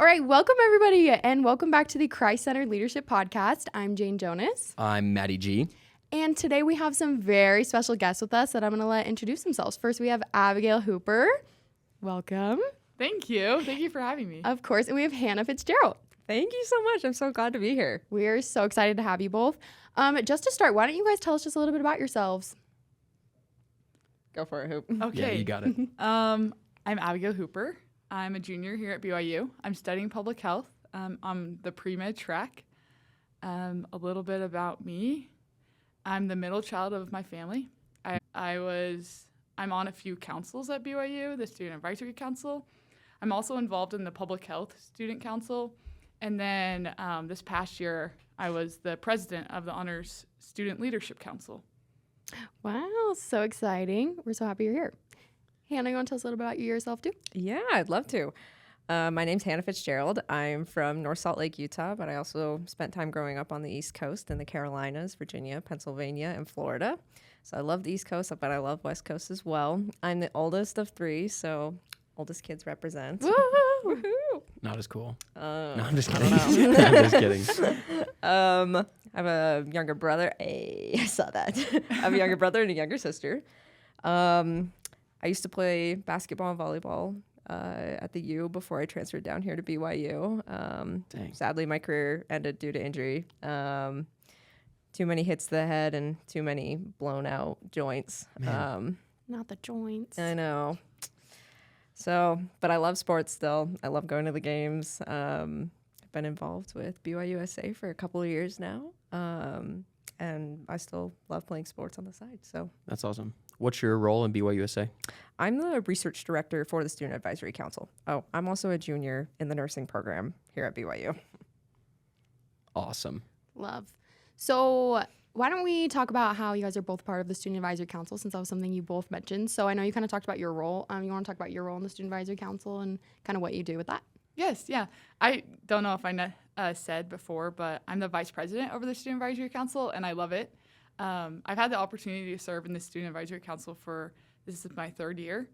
All right, welcome everybody, and welcome back to the Christ-Centered Leadership Podcast. I'm Jane Jonas. I'm Maddie G. And today we have some very special guests with us that I'm going to let introduce themselves. First, we have Abigail HOOPER. Welcome. Thank you. Thank you for having me. Of course, and we have Hannah Fitzgerald. Thank you so much. I'm so glad to be here. We're so excited to have you both. Just to start, why don't you guys tell us just a little bit about yourselves? Go for it, Hoop. Okay. Yeah, you got it. I'm Abigail HOOPER. I'm a junior here at BYU. I'm studying public health. I'm the pre-med track. A little bit about me. I'm the middle child of my family. I'm on a few councils at BYU, the Student Advisory Council. I'm also involved in the Public Health Student Council. And then this past year, I was the president of the Honors Student Leadership Council. Wow, so exciting. We're so happy you're here. Hannah, you want to tell us a little bit about yourself too? Yeah, I'd love to. My name's Hannah Fitzgerald. I'm from North Salt Lake, Utah, but I also spent time growing up on the East Coast in the Carolinas, Virginia, Pennsylvania, and Florida. So I love the East Coast, but I love West Coast as well. I'm the oldest of three, so oldest kids represent. Woo-hoo! Woohoo! Not as cool. No, I'm just kidding. I I'm just kidding. I have a younger brother. Hey, I saw that. I have a younger brother and a younger sister. I used to play basketball and volleyball at the U before I transferred down here to BYU. Dang. Sadly, my career ended due to injury. Too many hits to the head and too many blown out joints. Not the joints. I know. So, but I love sports still. I love going to the games. I've been involved with BYUSA for a couple of years now. And I still love playing sports on the side. So That's awesome. What's your role in BYUSA? I'm the research director for the Student Advisory Council. Oh, I'm also a junior in the nursing program here at BYU. Awesome. Love. So why don't we talk about how you guys are both part of the Student Advisory Council, since that was something you both mentioned. So I know you kind of talked about your role. You want to talk about your role in the Student Advisory Council and kind of what you do with that? Yes, yeah. I don't know if I said before, but I'm the vice president over the Student Advisory Council, and I love it. I've had the opportunity to serve in the Student Advisory Council this is my third year.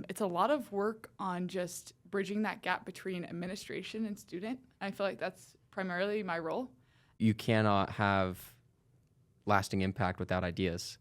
It's a lot of work on just bridging that gap between administration and student. I feel like that's primarily my role. You cannot have lasting impact without ideas.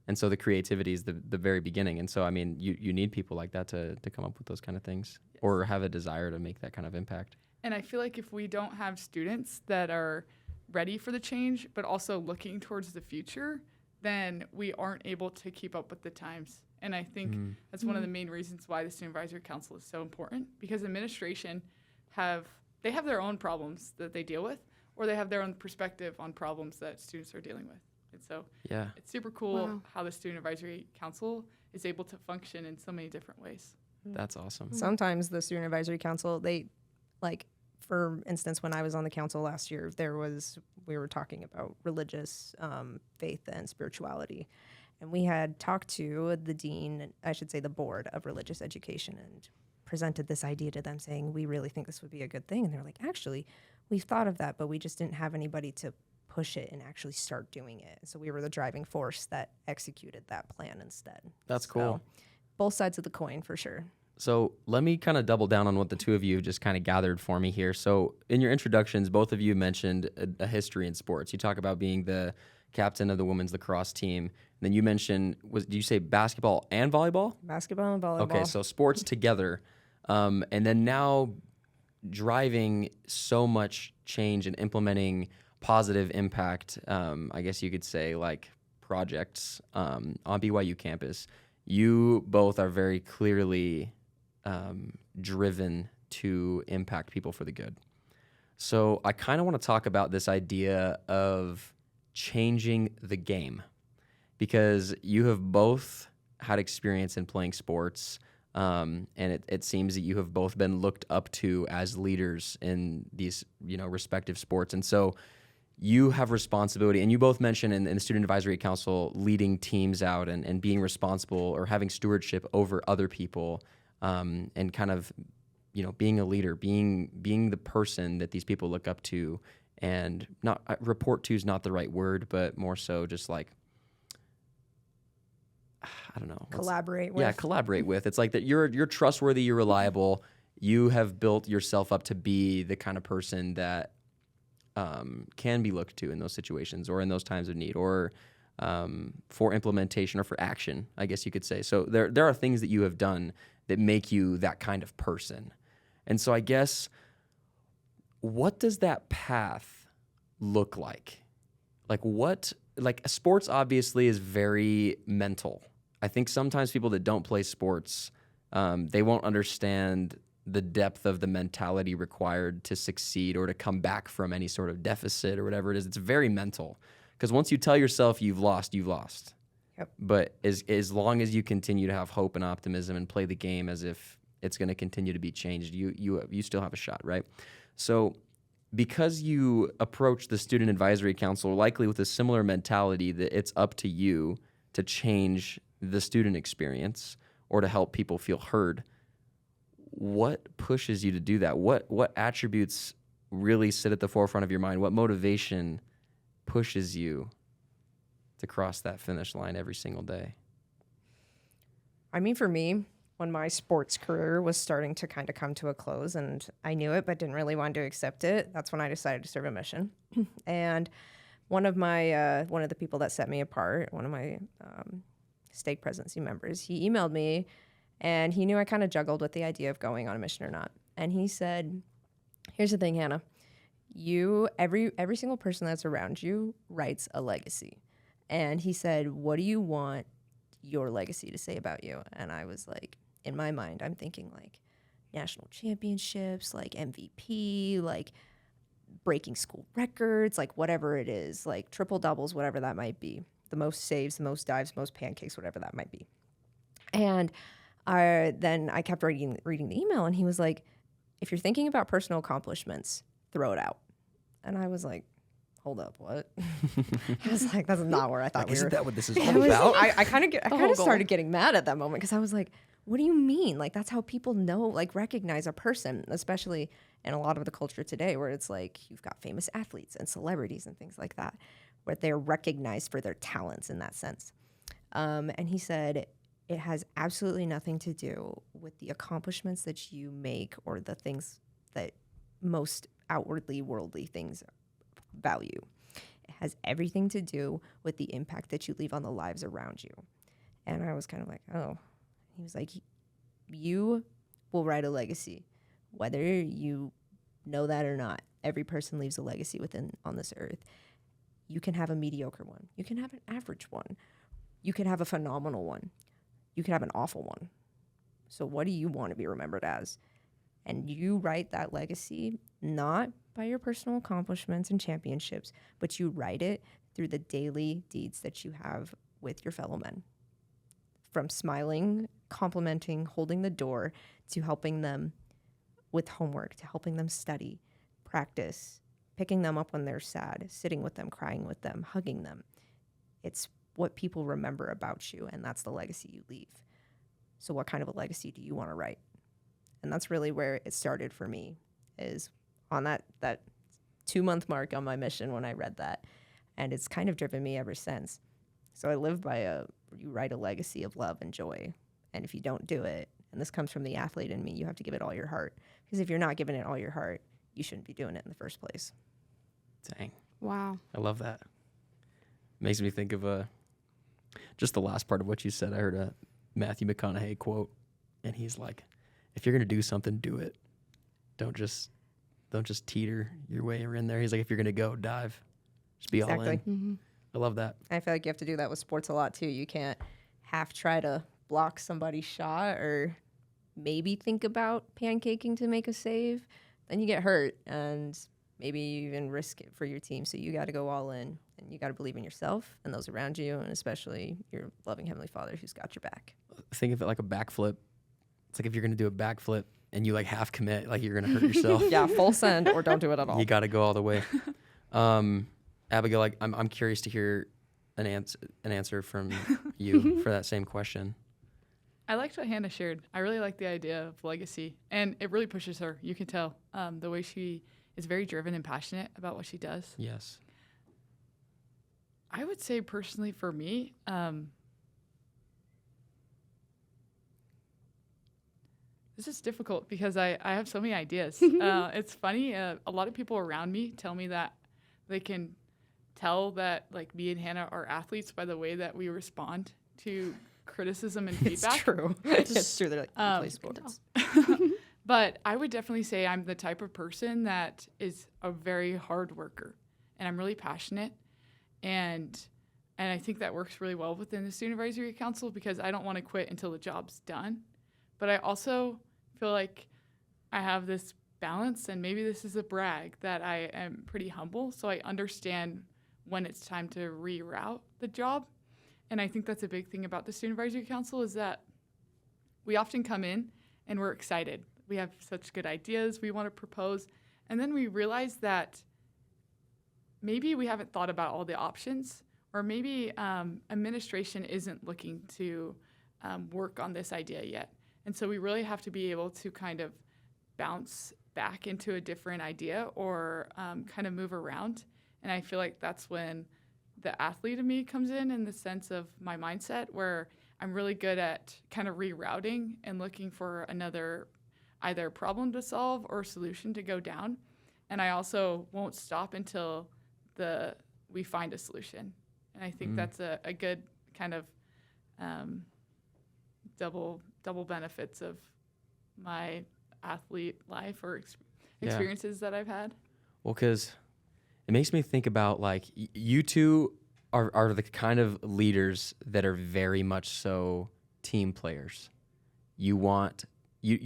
And so the creativity is the very beginning. And so, I mean, you need people like that to come up with those kind of things, Yes. or have a desire to make that kind of impact. And I feel like if we don't have students that are ready for the change, but also looking towards the future, then we aren't able to keep up with the times. And I think that's one of the main reasons why the Student Advisory Council is so important, because administration have their own problems that they deal with, or they have their own perspective on problems that students are dealing with. And so Yeah. it's super cool Wow. how the Student Advisory Council is able to function in so many different ways. That's awesome. Sometimes the Student Advisory Council, for instance, when I was on the council last year, we were talking about religious faith and spirituality. And we had talked to the dean, I should say the board of religious education, and presented this idea to them saying, we really think this would be a good thing. And they're like, actually, we've thought of that, but we just didn't have anybody to push it and actually start doing it. So we were the driving force that executed that plan instead. That's cool. So, both sides of the coin for sure. So let me kind of double down on what the two of you just kind of gathered for me here. So in your introductions, both of you mentioned a history in sports. You talk about being the captain of the women's lacrosse team. And then you mentioned, did you say basketball and volleyball? Basketball and volleyball. Okay, so sports together. And then now driving so much change and implementing positive impact, I guess you could say, like projects on BYU campus. You both are very clearly driven to impact people for the good. So I kind of want to talk about this idea of changing the game, because you have both had experience in playing sports, and it seems that you have both been looked up to as leaders in these, respective sports. And so you have responsibility, and you both mentioned in the Student Advisory Council leading teams out and being responsible or having stewardship over other people, and kind of, being a leader, being the person that these people look up to, and not report to is not the right word, but more so just like, I don't know. Collaborate with. Yeah, collaborate with. It's like that you're trustworthy, you're reliable. you have built yourself up to be the kind of person that can be looked to in those situations or in those times of need, or for implementation or for action, I guess you could say. So there are things that you have done that make you that kind of person. And so I guess, what does that path look like? Like sports obviously is very mental. I think sometimes people that don't play sports, they won't understand the depth of the mentality required to succeed or to come back from any sort of deficit or whatever it is. It's very mental, because once you tell yourself you've lost, you've lost. Yep. But as long as you continue to have hope and optimism and play the game as if it's going to continue to be changed, you still have a shot, right? So because you approach the Student Advisory Council likely with a similar mentality that it's up to you to change the student experience or to help people feel heard, what pushes you to do that? What attributes really sit at the forefront of your mind? What motivation pushes you to cross that finish line every single day? I mean, for me, when my sports career was starting to kind of come to a close, and I knew it but didn't really want to accept it, that's when I decided to serve a mission. And one of the people that set me apart, one of my stake presidency members, he emailed me, and he knew I kind of juggled with the idea of going on a mission or not. And he said, "Here's the thing, Hannah. Every single person that's around you writes a legacy." And he said, "What do you want your legacy to say about you?" And I was like, in my mind, I'm thinking like national championships, like MVP, like breaking school records, like whatever it is, like triple doubles, whatever that might be, the most saves, the most dives, most pancakes, whatever that might be. And then I kept reading the email, and he was like, "If you're thinking about personal accomplishments, throw it out." And I was like, "Hold up, what?" I was like, "That's not where I thought we were." Isn't that what this is all about? I kind of started getting mad at that moment, because I was like, "What do you mean? Like, that's how people know, like, recognize a person," especially in a lot of the culture today, where it's like you've got famous athletes and celebrities and things like that, where they're recognized for their talents in that sense. And he said, it has absolutely nothing to do with the accomplishments that you make or the things that most outwardly worldly things value. It has everything to do with the impact that you leave on the lives around you. And I was kind of like, oh. He was like, you will write a legacy, whether you know that or not. Every person leaves a legacy on this earth. You can have a mediocre one. You can have an average one. You can have a phenomenal one. You can have an awful one. So what do you want to be remembered as? And you write that legacy not by your personal accomplishments and championships, but you write it through the daily deeds that you have with your fellow men. From smiling, complimenting, holding the door, to helping them with homework, to helping them study, practice, picking them up when they're sad, sitting with them, crying with them, hugging them. It's what people remember about you, and that's the legacy you leave. So what kind of a legacy do you want to write? And that's really where it started for me, is on that 2-month mark on my mission when I read that. And it's kind of driven me ever since. So I live by you write a legacy of love and joy. And if you don't do it, and this comes from the athlete in me, you have to give it all your heart. Because if you're not giving it all your heart, you shouldn't be doing it in the first place. Dang. Wow. I love that. Makes me think of just the last part of what you said. I heard a Matthew McConaughey quote, and he's like, "If you're gonna do something, do it. Don't just teeter your way in there." He's like, "If you're gonna go, dive. Just be all in." Mm-hmm. I love that. I feel like you have to do that with sports a lot too. You can't half try to block somebody's shot or maybe think about pancaking to make a save. Then you get hurt and maybe you even risk it for your team. So you got to go all in, and you got to believe in yourself and those around you, and especially your loving Heavenly Father who's got your back. Think of it like a backflip. It's like if you're going to do a backflip and you like half commit, like you're going to hurt yourself. Yeah, full send or don't do it at all. You got to go all the way. Abigail, I'm curious to hear an answer from you for that same question. I liked what Hannah shared. I really like the idea of legacy, and it really pushes her. You can tell the way she is very driven and passionate about what she does. Yes. I would say personally for me, This is difficult because I have so many ideas. It's funny. A lot of people around me tell me that they can tell that like me and Hannah are athletes by the way that we respond to criticism and feedback. It's true. It's true. They're like, we play sports. But I would definitely say I'm the type of person that is a very hard worker, and I'm really passionate, and I think that works really well within the Student Advisory Council because I don't want to quit until the job's done. But I also feel like I have this balance, and maybe this is a brag, that I am pretty humble, so I understand when it's time to reroute the job. And I think that's a big thing about the Student Advisory Council is that we often come in and we're excited. We have such good ideas we want to propose, and then we realize that maybe we haven't thought about all the options, or maybe administration isn't looking to work on this idea yet. And so we really have to be able to kind of bounce back into a different idea or kind of move around. And I feel like that's when the athlete of me comes in the sense of my mindset, where I'm really good at kind of rerouting and looking for another either problem to solve or solution to go down. And I also won't stop until we find a solution. And I think that's a good kind of double benefits of my athlete life or experiences that I've had. Well, because it makes me think about like you two are the kind of leaders that are very much so team players. You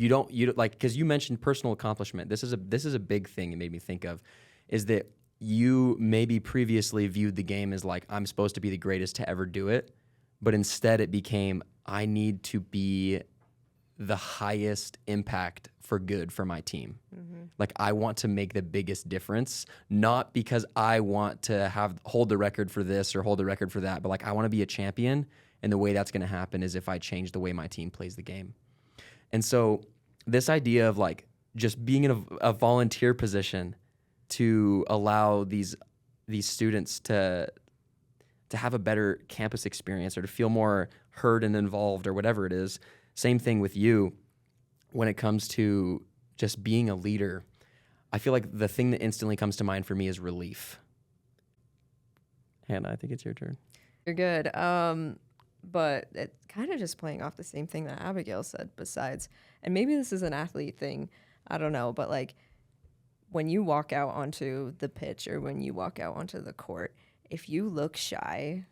don't like, because you mentioned personal accomplishment. This is a big thing it made me think of, is that you maybe previously viewed the game as like, I'm supposed to be the greatest to ever do it, but instead it became, I need to be the highest impact for good for my team. Mm-hmm. Like I want to make the biggest difference, not because I want to hold the record for this or hold the record for that, but like I want to be a champion, and the way that's going to happen is if I change the way my team plays the game. And so this idea of like just being in a volunteer position to allow these students to have a better campus experience or to feel more heard and involved or whatever it is. Same thing with you when it comes to just being a leader. I feel like the thing that instantly comes to mind for me is relief. Hannah, I think it's your turn. You're good. But it's kind of just playing off the same thing that Abigail said besides, and maybe this is an athlete thing, I don't know, but like when you walk out onto the pitch or when you walk out onto the court, if you look shy,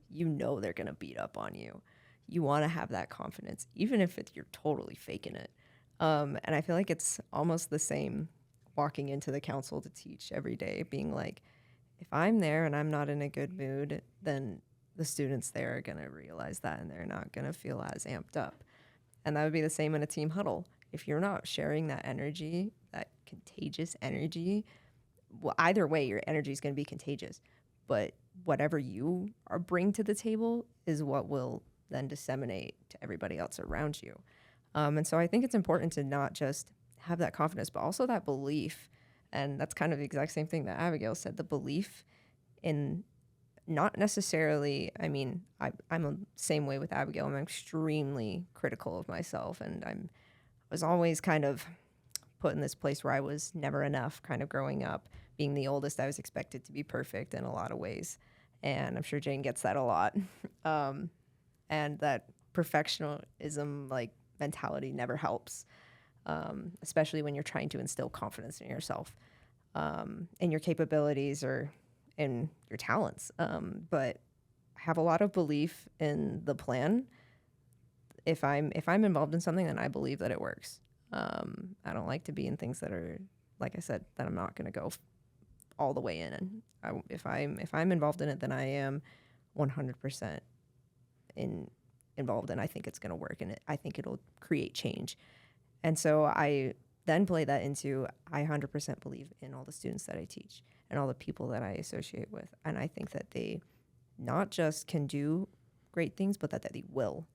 you know they're going to beat up on you. You want to have that confidence, even if you're totally faking it. And I feel like it's almost the same walking into the council to teach every day, being like, if I'm there and I'm not in a good mood, then the students there are going to realize that and they're not going to feel as amped up. And that would be the same in a team huddle. If you're not sharing that energy, that contagious energy, well, either way, your energy is going to be contagious. But whatever you bring to the table is what will then disseminate to everybody else around you. And so I think it's important to not just have that confidence, but also that belief. And that's kind of the exact same thing that Abigail said, the belief in not necessarily, I mean, I'm the same way with Abigail. I'm extremely critical of myself, and I was always kind of put in this place where I was never enough, kind of growing up. Being the oldest, I was expected to be perfect in a lot of ways, and I'm sure Jane gets that a lot. And that perfectionism, like, mentality never helps, especially when you're trying to instill confidence in yourself, in your capabilities or in your talents. But I have a lot of belief in the plan. If I'm involved in something, then I believe that it works. I don't like to be in things that are, like I said, that I'm not going to go all the way in. And if I'm involved in it, then I am 100% involved, and I think it's going to work, and I think it'll create change. And so I then play that into, I 100% believe in all the students that I teach and all the people that I associate with. And I think that they not just can do great things, but that they will.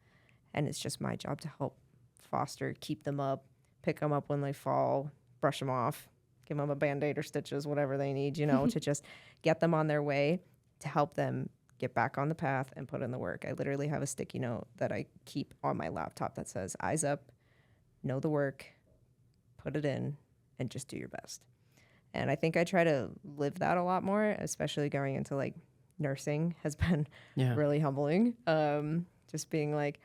And it's just my job to help foster, keep them up, pick them up when they fall, brush them off, give them a Band-Aid or stitches, whatever they need, to just get them on their way, to help them get back on the path and put in the work. I literally have a sticky note that I keep on my laptop that says, eyes up, know the work, put it in, and just do your best. And I think I try to live that a lot more, especially going into like nursing has been really humbling. Just being like,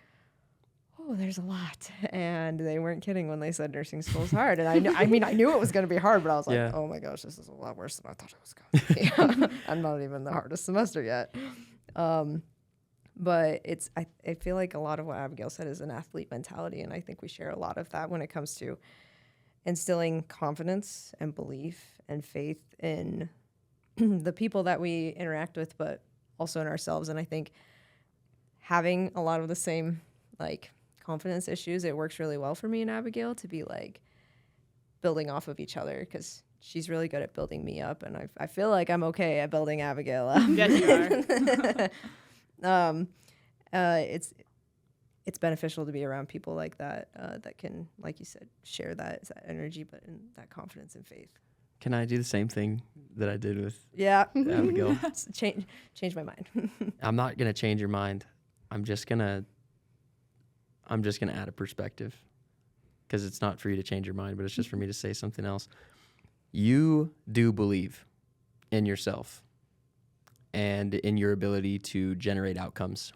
oh, there's a lot. And they weren't kidding when they said nursing school is hard. And I knew it was going to be hard, but I was like, oh my gosh, this is a lot worse than I thought it was going to be. I'm not even the hardest semester yet. But I feel like a lot of what Abigail said is an athlete mentality. And I think we share a lot of that when it comes to instilling confidence and belief and faith in the people that we interact with, but also in ourselves. And I think having a lot of the same like confidence issues, it works really well for me and Abigail to be like building off of each other, because she's really good at building me up, and I feel like I'm okay at building Abigail up. Yes, you are. It's beneficial to be around people like that that can, like you said, share that energy, but in that confidence and faith. Can I do the same thing that I did with Abigail? Abigail? Change my mind. I'm not gonna change your mind. I'm just gonna add a perspective, because it's not for you to change your mind, but it's just for me to say something else. You do believe in yourself and in your ability to generate outcomes,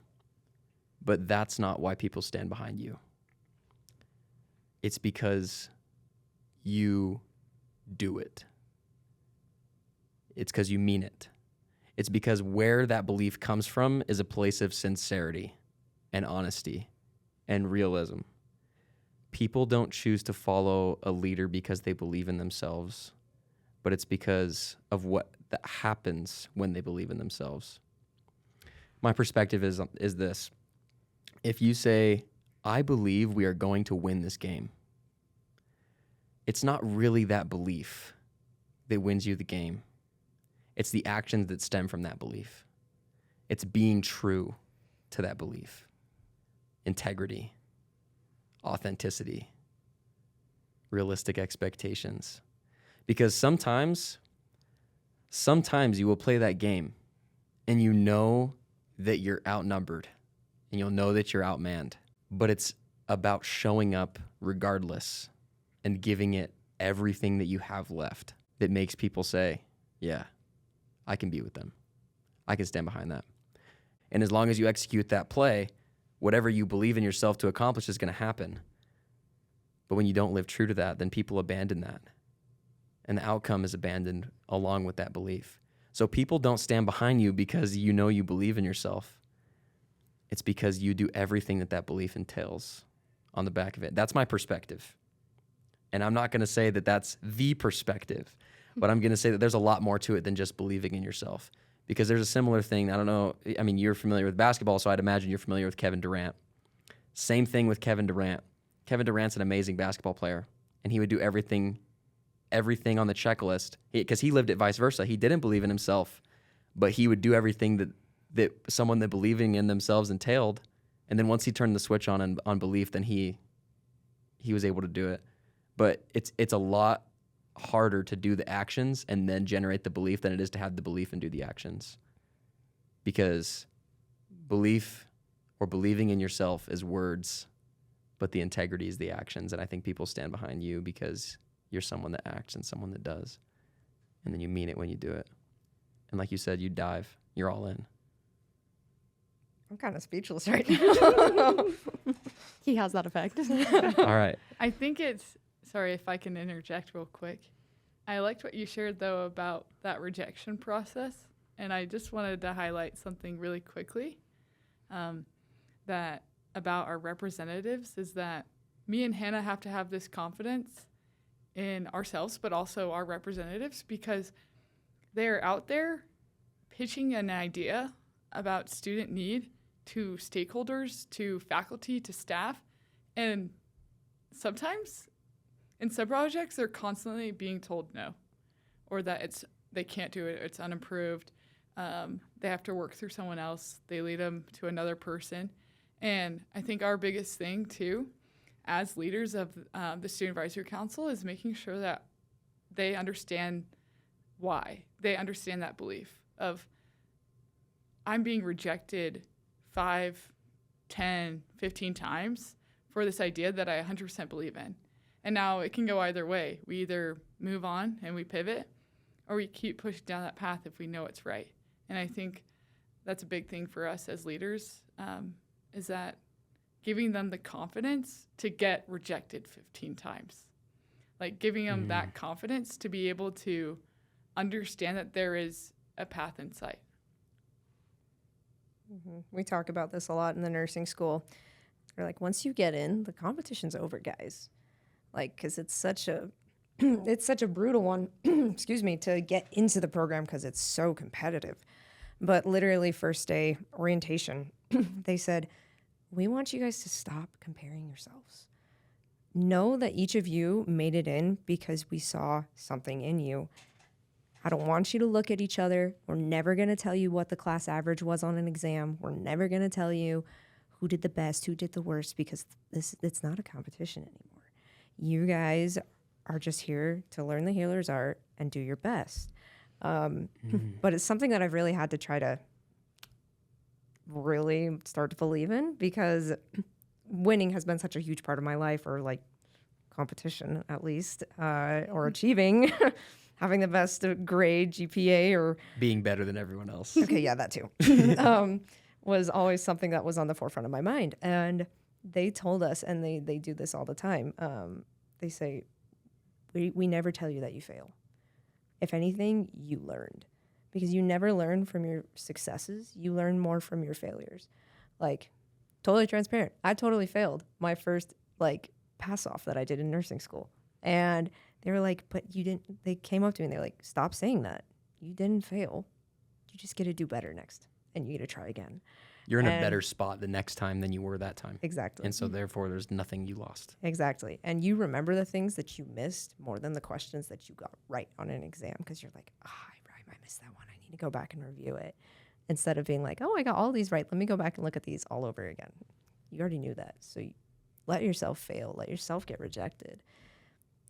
but that's not why people stand behind you. It's because you do it. It's because you mean it. It's because where that belief comes from is a place of sincerity and honesty and realism. People don't choose to follow a leader because they believe in themselves, but it's because of what that happens when they believe in themselves. My perspective is this. If you say, I believe we are going to win this game, it's not really that belief that wins you the game. It's the actions that stem from that belief. It's being true to that belief. Integrity, authenticity, realistic expectations. Because sometimes you will play that game and you know that you're outnumbered and you'll know that you're outmanned. But it's about showing up regardless and giving it everything that you have left that makes people say, yeah, I can be with them. I can stand behind that. And as long as you execute that play, whatever you believe in yourself to accomplish is going to happen. But when you don't live true to that, then people abandon that. And the outcome is abandoned along with that belief. So people don't stand behind you because you know you believe in yourself. It's because you do everything that belief entails on the back of it. That's my perspective. And I'm not going to say that that's the perspective, but I'm going to say that there's a lot more to it than just believing in yourself. Because there's a similar thing, I don't know, I mean, you're familiar with basketball, so I'd imagine you're familiar with Kevin Durant. Same thing with Kevin Durant. Kevin Durant's an amazing basketball player, and he would do everything on the checklist, because he lived it vice versa. He didn't believe in himself, but he would do everything that someone that believing in themselves entailed, and then once he turned the switch on belief, then he was able to do it. But it's a lot harder to do the actions and then generate the belief than it is to have the belief and do the actions. Because belief or believing in yourself is words, but the integrity is the actions. And I think people stand behind you because you're someone that acts and someone that does. And then you mean it when you do it. And like you said, you dive. You're all in. I'm kind of speechless right now. He has that effect. All right. I think sorry if I can interject real quick. I liked what you shared, though, about that rejection process. And I just wanted to highlight something really quickly that about our representatives is that me and Hannah have to have this confidence in ourselves, but also our representatives, because they're out there pitching an idea about student need to stakeholders, to faculty, to staff. And sometimes in some projects, they're constantly being told no, or that they can't do it, it's unapproved. They have to work through someone else. They lead them to another person. And I think our biggest thing, too, as leaders of the Student Advisory Council, is making sure that they understand why. They understand that belief of, I'm being rejected 5, 10, 15 times for this idea that I 100% believe in. And now it can go either way. We either move on and we pivot, or we keep pushing down that path if we know it's right. And I think that's a big thing for us as leaders, is that giving them the confidence to get rejected 15 times. Like giving them that confidence to be able to understand that there is a path in sight. We talk about this a lot in the nursing school. They're like, once you get in, the competition's over, guys. Like, because it's such a brutal one, excuse me, to get into the program because it's so competitive. But literally first day orientation, they said, we want you guys to stop comparing yourselves. Know that each of you made it in because we saw something in you. I don't want you to look at each other. We're never going to tell you what the class average was on an exam. We're never going to tell you who did the best, who did the worst, because it's not a competition anymore. You guys are just here to learn the healer's art and do your best. But it's something that I've really had to try to really start to believe in, because winning has been such a huge part of my life, or like competition at least, or achieving, having the best grade, GPA, or Being better than everyone else. okay, yeah, that too, was always something that was on the forefront of my mind. And they told us, and they do this all the time, they say, we never tell you that you fail. If anything, you learned. Because you never learn from your successes. You learn more from your failures. Like, totally transparent. I totally failed my first, like, pass-off that I did in nursing school. And they were like, but you didn't, they came up to me and they're like, stop saying that. You didn't fail. You just get to do better next. And you get to try again. You're in a better spot the next time than you were that time. Exactly. And so therefore there's nothing you lost. Exactly. And you remember the things that you missed more than the questions that you got right on an exam, because you're like, I missed that one. I need to go back and review it. Instead of being like, oh, I got all these right. Let me go back and look at these all over again. You already knew that. So you let yourself fail. Let yourself get rejected.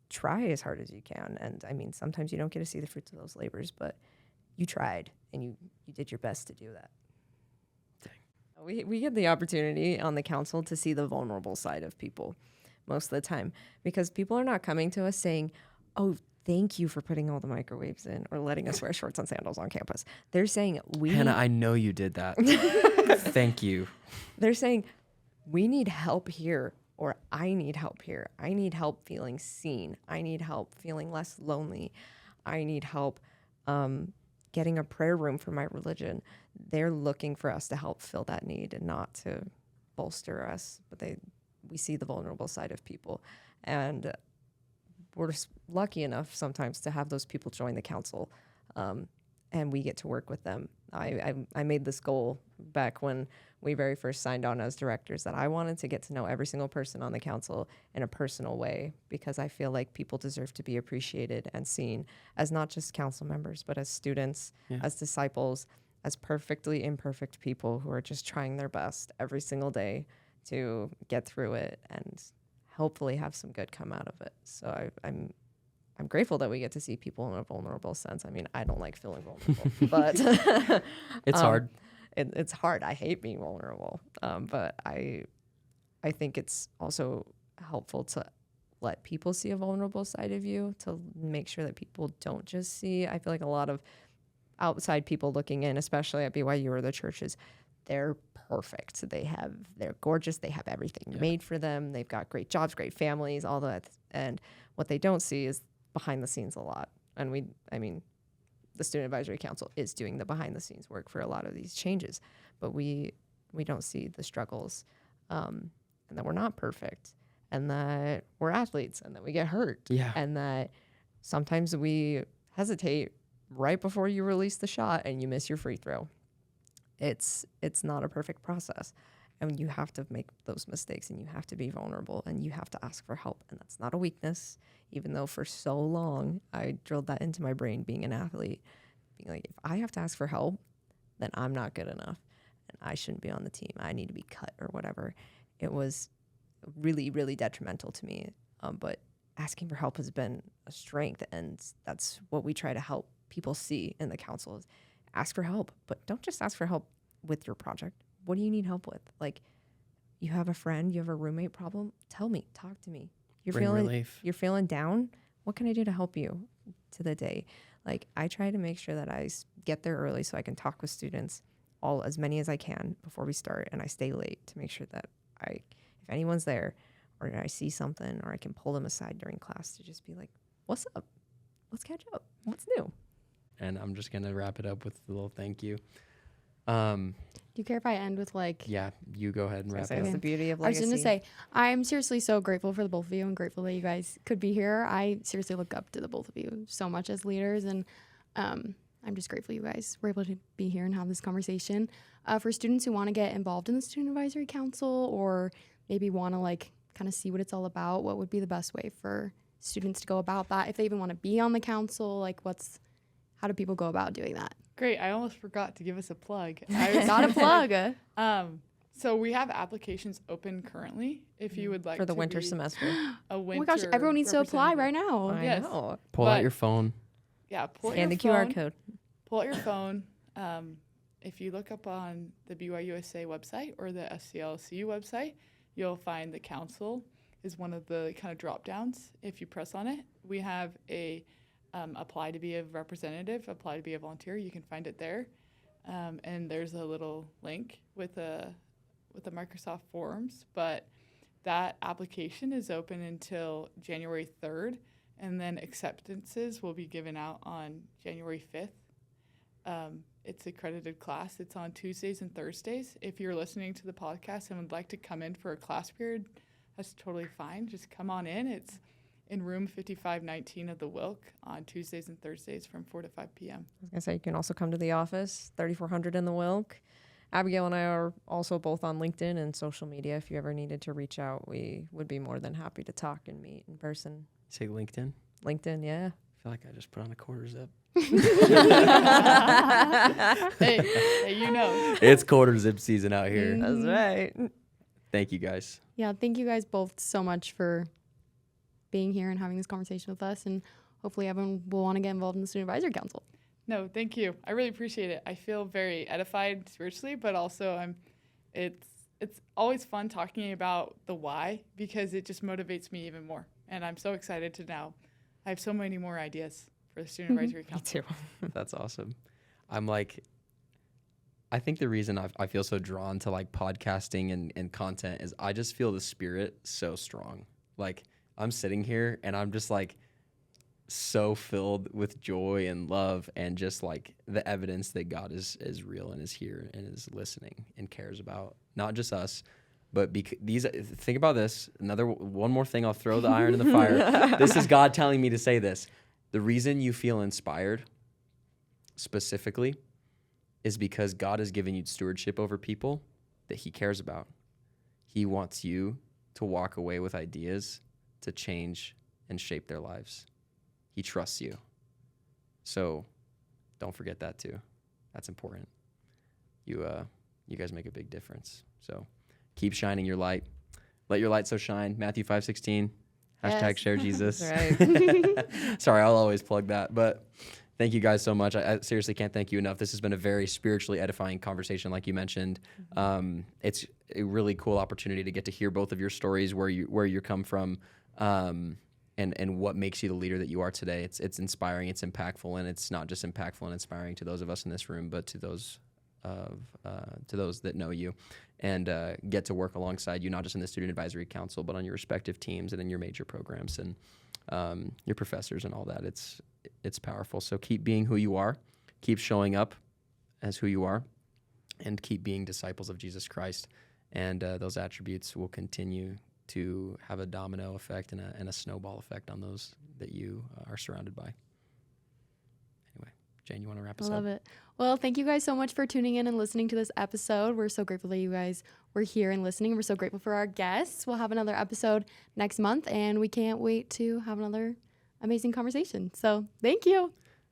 Try as hard as you can. And I mean, sometimes you don't get to see the fruits of those labors, but you tried and you did your best to do that. We get the opportunity on the council to see the vulnerable side of people most of the time, because people are not coming to us saying, oh, thank you for putting all the microwaves in or letting us wear shorts and sandals on campus. They're saying, Hannah, I know you did that. Thank you. They're saying, we need help here, or I need help here. I need help feeling seen. I need help feeling less lonely. I need help getting a prayer room for my religion. They're looking for us to help fill that need and not to bolster us. But we see the vulnerable side of people. And we're just lucky enough sometimes to have those people join the council, and we get to work with them. I made this goal back when we very first signed on as directors, that I wanted to get to know every single person on the council in a personal way, because I feel like people deserve to be appreciated and seen as not just council members, but as students, as disciples, as perfectly imperfect people who are just trying their best every single day to get through it and hopefully have some good come out of it. So I'm grateful that we get to see people in a vulnerable sense. I mean, I don't like feeling vulnerable, but It's hard. It's hard. I hate being vulnerable. But I think it's also helpful to let people see a vulnerable side of you, to make sure that people don't just see. I feel like a lot of outside people looking in, especially at BYU or the churches, they're perfect. They're gorgeous. They have everything made for them. They've got great jobs, great families, all that. And what they don't see is behind the scenes a lot. And the Student Advisory Council is doing the behind the scenes work for a lot of these changes, but we don't see the struggles, and that we're not perfect, and that we're athletes, and that we get hurt, and that sometimes we hesitate right before you release the shot and you miss your free throw. It's not a perfect process, and you have to make those mistakes, and you have to be vulnerable, and you have to ask for help, and that's not a weakness. Even though for so long I drilled that into my brain being an athlete, being like, if I have to ask for help, then I'm not good enough and I shouldn't be on the team. I need to be cut or whatever. It was really, really detrimental to me. But asking for help has been a strength, and that's what we try to help people see in the council is ask for help, but don't just ask for help with your project. What do you need help with? Like, you have a friend, you have a roommate problem, tell me, talk to me. Bring relief. You're feeling down. What can I do to help you to the day? Like, I try to make sure that I get there early so I can talk with students, as many as I can before we start, and I stay late to make sure that if anyone's there or I see something, or I can pull them aside during class to just be like, what's up? Let's catch up. What's new? And I'm just going to wrap it up with a little thank you. Do you care if I end with Yeah, you go ahead and wrap it That's up. the beauty of I was legacy. just going to say, I'm seriously so grateful for the both of you and grateful that you guys could be here. I seriously look up to the both of you so much as leaders, and I'm just grateful you guys were able to be here and have this conversation. For students who want to get involved in the Student Advisory Council, or maybe want to kind of see what it's all about, what would be the best way for students to go about that? If they even want to be on the council, how do people go about doing that? Great. I almost forgot to give us a plug. Got a plug. So we have applications open currently. If you would like for the to winter be semester. a Oh winter my gosh, everyone needs to apply right representative. now. I Yes. know. Pull out But- your phone. Yeah, pull out Scan your the QR phone. code. Pull out your phone. If you look up on the BYUSA website or the SCLCU website, you'll find the council is one of the kind of drop downs. If you press on it, we have a apply to be a representative, apply to be a volunteer. You can find it there, and there's a little link with the Microsoft Forms. But that application is open until January 3rd, and then acceptances will be given out on January 5th. It's accredited class. It's on Tuesdays and Thursdays. If you're listening to the podcast and would like to come in for a class period, that's totally fine. Just come on in. It's in room 5519 of the Wilk on Tuesdays and Thursdays from 4 to 5 p.m. I was going to say, you can also come to the office, 3400 in the Wilk. Abigail and I are also both on LinkedIn and social media. If you ever needed to reach out, we would be more than happy to talk and meet in person. Say LinkedIn. LinkedIn, yeah. I feel like I just put on a quarter zip. Hey, you know. It's quarter zip season out here. That's right. Thank you guys. Yeah, thank you guys both so much for being here and having this conversation with us. And hopefully everyone will want to get involved in the Student Advisory Council. No, thank you. I really appreciate it. I feel very edified spiritually, but also it's always fun talking about the why, because it just motivates me even more. And I'm so excited to now. I have so many more ideas for the Student Advisory Me Council. too. That's awesome. I think the reason I feel so drawn to podcasting and content is I just feel the spirit so strong. I'm sitting here and I'm just so filled with joy and love and just the evidence that God is real and is here and is listening and cares about not just us, but think about this. One more thing, I'll throw the iron in the fire. This is God telling me to say this. The reason you feel inspired specifically is because God has given you stewardship over people that he cares about. He wants you to walk away with ideas to change and shape their lives. He trusts you. So don't forget that too. That's important. You guys make a big difference. So keep shining your light. Let your light so shine. Matthew 5:16. Hashtag share Jesus. Right. Sorry, I'll always plug that. But thank you guys so much. I seriously can't thank you enough. This has been a very spiritually edifying conversation, like you mentioned. It's a really cool opportunity to get to hear both of your stories, where you come from, and what makes you the leader that you are today. It's inspiring, it's impactful, and it's not just impactful and inspiring to those of us in this room, but to those that know you and get to work alongside you, not just in the Student Advisory Council, but on your respective teams and in your major programs and your professors and all that. It's powerful. So keep being who you are, keep showing up as who you are, and keep being disciples of Jesus Christ. And those attributes will continue to have a domino effect and a snowball effect on those that you are surrounded by. Anyway, Jane, you want to wrap us up? I love it. Well, thank you guys so much for tuning in and listening to this episode. We're so grateful that you guys were here and listening. We're so grateful for our guests. We'll have another episode next month, and we can't wait to have another amazing conversation. So thank you.